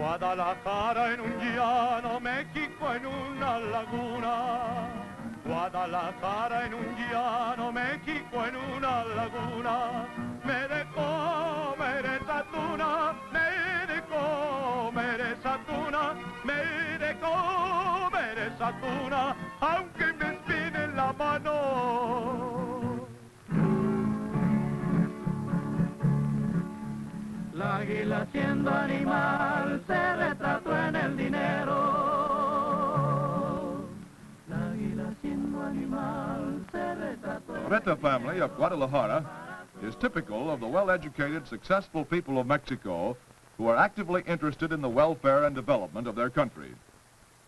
Guadalajara en un llano, México en una laguna. Guadalajara en un llano, México en una laguna. Me de comer esa tuna, me de comer esa tuna, me de comer esa tuna, aunque me espine en la mano. La águila siendo animal se retrató en el dinero. La águila siendo animal se retrató. The Reta family of Guadalajara is typical of the well-educated, successful people of Mexico who are actively interested in the welfare and development of their country.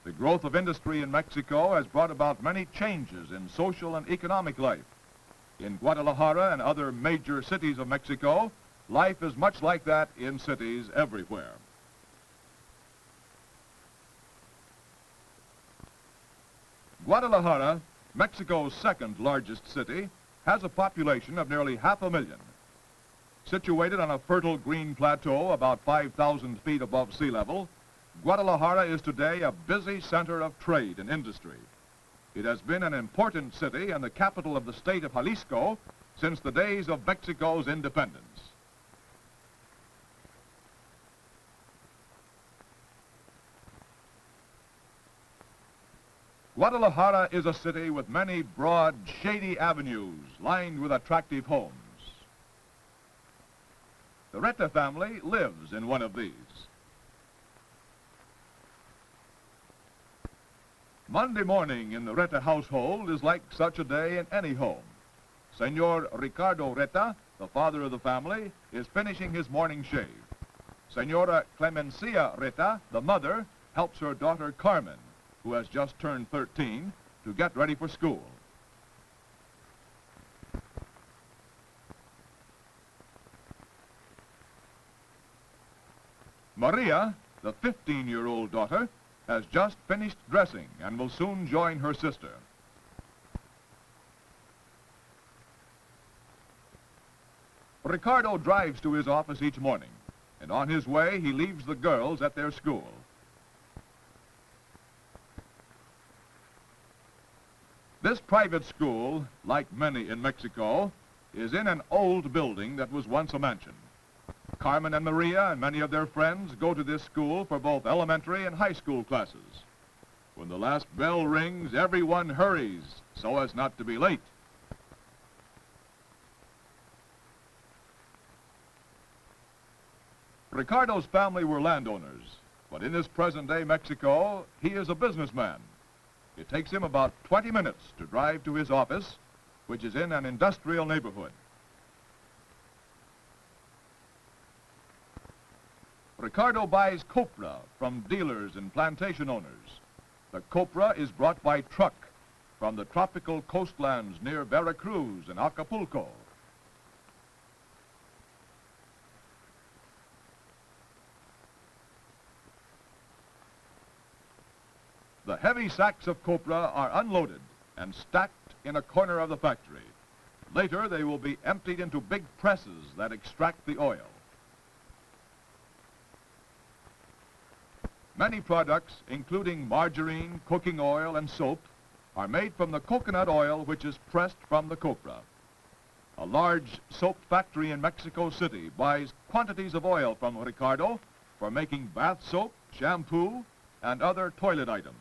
The growth of industry in Mexico has brought about many changes in social and economic life. In Guadalajara and other major cities of Mexico, life is much like that in cities everywhere. Guadalajara, Mexico's second largest city, has a population of nearly 500,000. Situated on a fertile green plateau about 5,000 feet above sea level, Guadalajara is today a busy center of trade and industry. It has been an important city and the capital of the state of Jalisco since the days of Mexico's independence. Guadalajara is a city with many broad, shady avenues lined with attractive homes. The Reta family lives in one of these. Monday morning in the Reta household is like such a day in any home. Senor Ricardo Reta, the father of the family, is finishing his morning shave. Senora Clemencia Reta, the mother, helps her daughter Carmen, who has just turned 13, to get ready for school. Maria, the 15-year-old daughter, has just finished dressing and will soon join her sister. Ricardo drives to his office each morning, and on his way he leaves the girls at their school. This private school, like many in Mexico, is in an old building that was once a mansion. Carmen and Maria and many of their friends go to this school for both elementary and high school classes. When the last bell rings, everyone hurries so as not to be late. Ricardo's family were landowners, but in this present-day Mexico, he is a businessman. It takes him about 20 minutes to drive to his office, which is in an industrial neighborhood. Ricardo buys copra from dealers and plantation owners. The copra is brought by truck from the tropical coastlands near Veracruz and Acapulco. The heavy sacks of copra are unloaded and stacked in a corner of the factory. Later, they will be emptied into big presses that extract the oil. Many products, including margarine, cooking oil, and soap, are made from the coconut oil which is pressed from the copra. A large soap factory in Mexico City buys quantities of oil from Ricardo for making bath soap, shampoo, and other toilet items.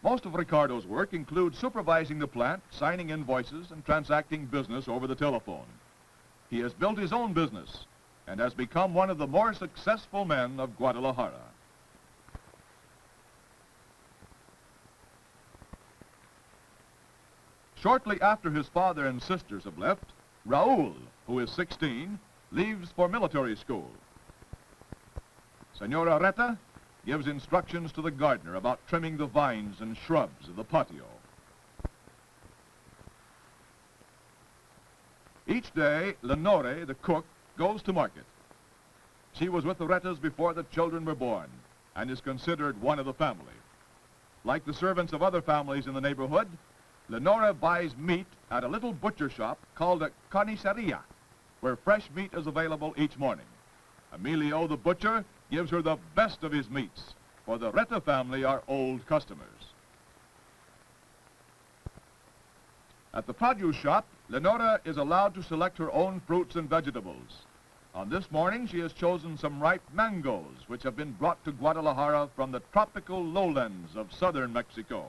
Most of Ricardo's work includes supervising the plant, signing invoices, and transacting business over the telephone. He has built his own business and has become one of the more successful men of Guadalajara. Shortly after his father and sisters have left, Raul, who is 16, leaves for military school. Senora Reta gives instructions to the gardener about trimming the vines and shrubs of the patio. Each day, Lenore, the cook, goes to market. She was with the Retas before the children were born and is considered one of the family. Like the servants of other families in the neighborhood, Lenora buys meat at a little butcher shop called a carniceria, where fresh meat is available each morning. Emilio the butcher gives her the best of his meats, for the Reta family are old customers. At the produce shop, Lenora is allowed to select her own fruits and vegetables. On this morning, she has chosen some ripe mangoes, which have been brought to Guadalajara from the tropical lowlands of southern Mexico.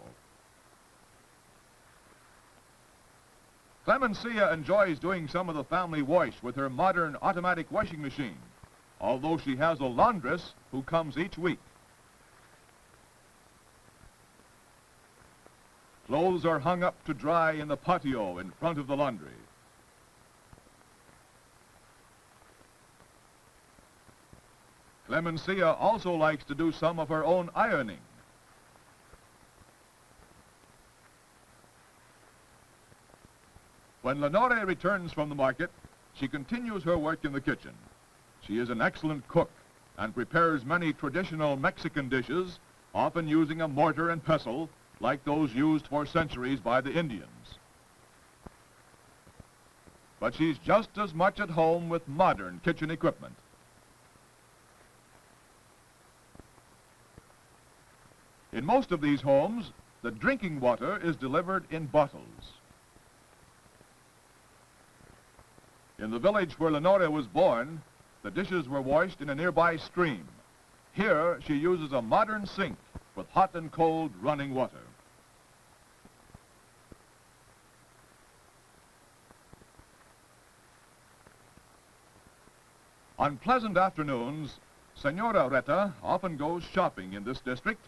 Clemencia enjoys doing some of the family wash with her modern automatic washing machine, although she has a laundress who comes each week. Clothes are hung up to dry in the patio in front of the laundry. Clemencia also likes to do some of her own ironing. When Lenore returns from the market, she continues her work in the kitchen. She is an excellent cook and prepares many traditional Mexican dishes, often using a mortar and pestle like those used for centuries by the Indians. But she's just as much at home with modern kitchen equipment. In most of these homes, the drinking water is delivered in bottles. In the village where Lenore was born, the dishes were washed in a nearby stream. Here, she uses a modern sink with hot and cold running water. On pleasant afternoons, Senora Reta often goes shopping in this district,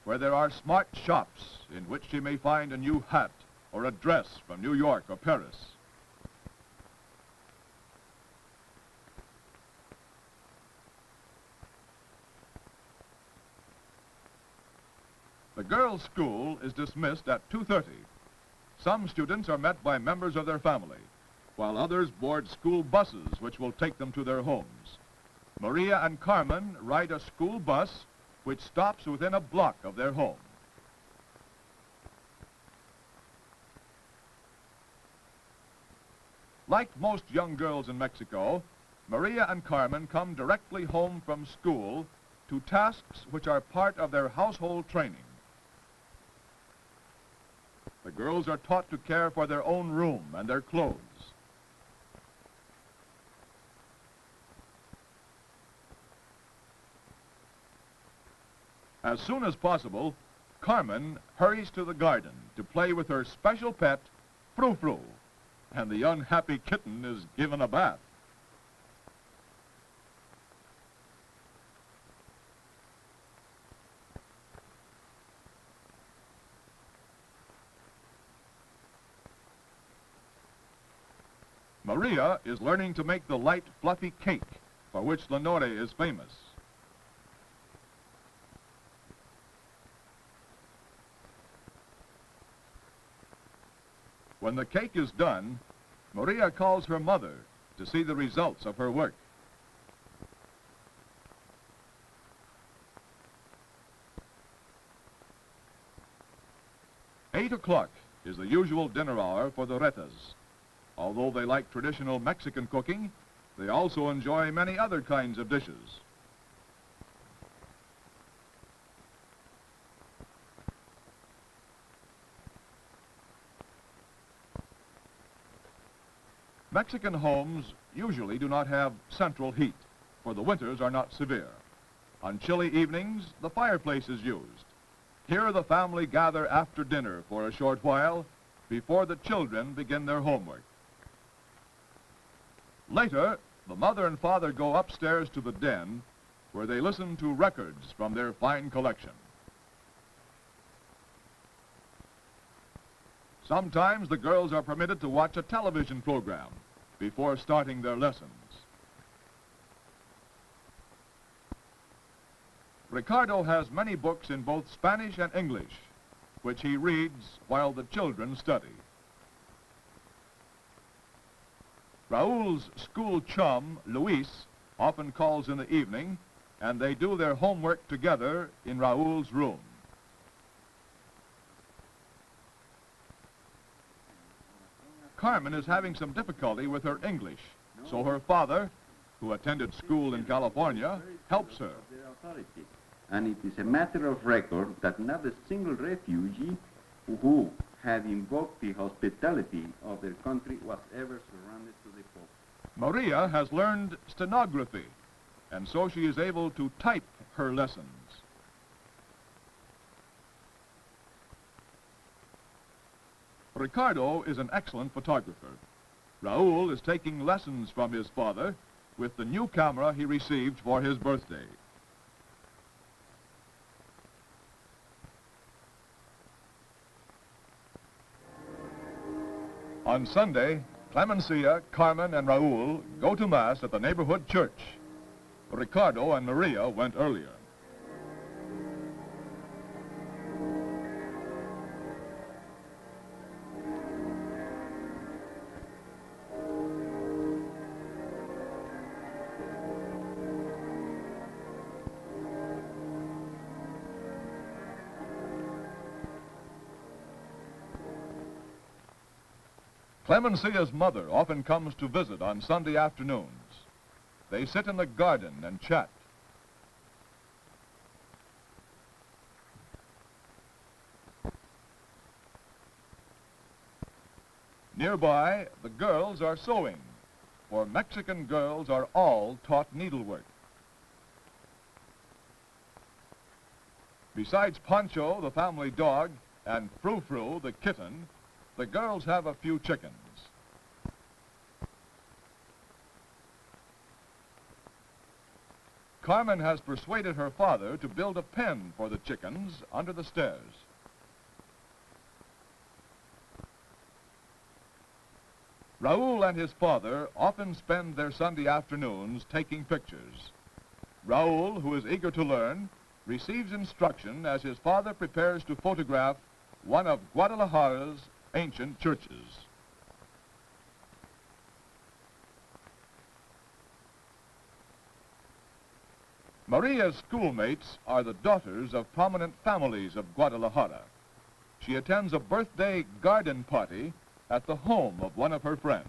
where there are smart shops in which she may find a new hat or a dress from New York or Paris. The girls' school is dismissed at 2:30. Some students are met by members of their family, while others board school buses which will take them to their homes. Maria and Carmen ride a school bus which stops within a block of their home. Like most young girls in Mexico, Maria and Carmen come directly home from school to tasks which are part of their household training. The girls are taught to care for their own room and their clothes. As soon as possible, Carmen hurries to the garden to play with her special pet, Frou Frou, and the unhappy kitten is given a bath. Maria is learning to make the light, fluffy cake for which Lenore is famous. When the cake is done, Maria calls her mother to see the results of her work. "8 o'clock is the usual dinner hour for the Retas. Although they like traditional Mexican cooking, they also enjoy many other kinds of dishes. Mexican homes usually do not have central heat, for the winters are not severe. On chilly evenings, the fireplace is used. Here the family gather after dinner for a short while before the children begin their homework. Later, the mother and father go upstairs to the den where they listen to records from their fine collection. Sometimes the girls are permitted to watch a television program before starting their lessons. Ricardo has many books in both Spanish and English, which he reads while the children study. Raul's school chum, Luis, often calls in the evening, and they do their homework together in Raul's room. Carmen is having some difficulty with her English, So her father, who attended school in California, helps her. And it is a matter of record that not a single refugee who had invoked the hospitality of their country was ever surrounded to the full. Maria has learned stenography, and so she is able to type her lessons. Ricardo is an excellent photographer. Raul is taking lessons from his father with the new camera he received for his birthday. On Sunday, Clemencia, Carmen, and Raul go to Mass at the neighborhood church. Ricardo and Maria went earlier. Clemencia's mother often comes to visit on Sunday afternoons. They sit in the garden and chat. Nearby, the girls are sewing, for Mexican girls are all taught needlework. Besides Pancho, the family dog, and Frou-Frou, the kitten, the girls have a few chickens. Carmen has persuaded her father to build a pen for the chickens under the stairs. Raul and his father often spend their Sunday afternoons taking pictures. Raul, who is eager to learn, receives instruction as his father prepares to photograph one of Guadalajara's ancient churches. Maria's schoolmates are the daughters of prominent families of Guadalajara. She attends a birthday garden party at the home of one of her friends.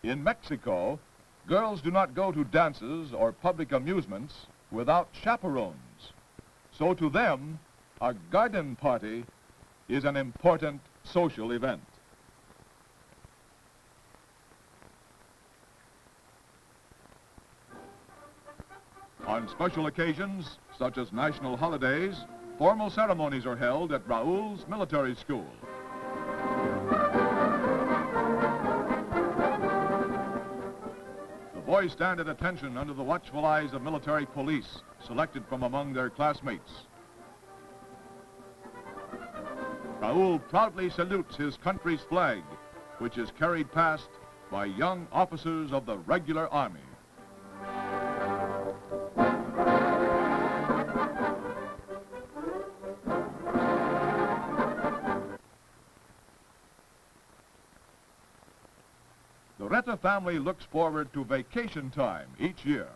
In Mexico, girls do not go to dances or public amusements without chaperones. So to them, a garden party is an important social event. On special occasions, such as national holidays, formal ceremonies are held at Raul's military school. Boys stand at attention under the watchful eyes of military police, selected from among their classmates. Raul proudly salutes his country's flag, which is carried past by young officers of the regular army. The Reta family looks forward to vacation time each year.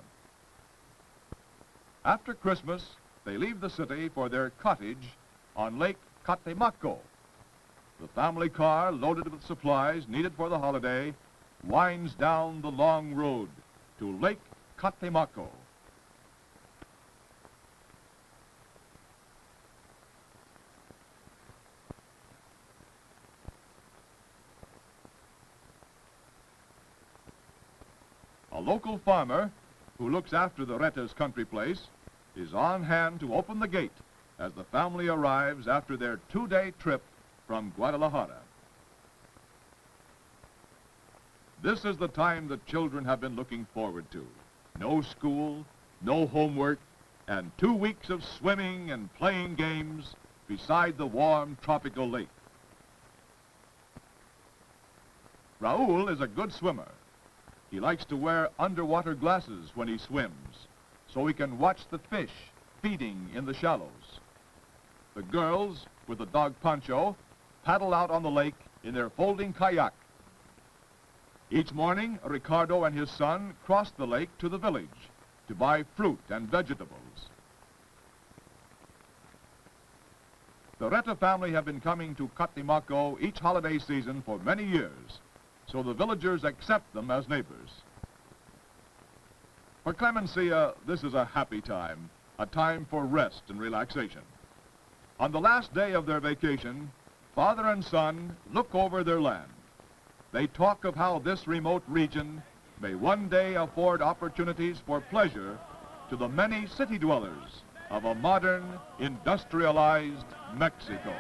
After Christmas, they leave the city for their cottage on Lake Catemaco. The family car, loaded with supplies needed for the holiday, winds down the long road to Lake Catemaco. A local farmer who looks after the Reta's country place is on hand to open the gate as the family arrives after their two-day trip from Guadalajara. This is the time the children have been looking forward to. No school, no homework, and 2 weeks of swimming and playing games beside the warm tropical lake. Raul is a good swimmer. He likes to wear underwater glasses when he swims, so he can watch the fish feeding in the shallows. The girls, with the dog Pancho, paddle out on the lake in their folding kayak. Each morning, Ricardo and his son cross the lake to the village. to buy fruit and vegetables. The Reta family have been coming to Catemaco each holiday season for many years, so the villagers accept them as neighbors. For Clemencia, this is a happy time, a time for rest and relaxation. On the last day of their vacation, father and son look over their land. They talk of how this remote region may one day afford opportunities for pleasure to the many city dwellers of a modern, industrialized Mexico.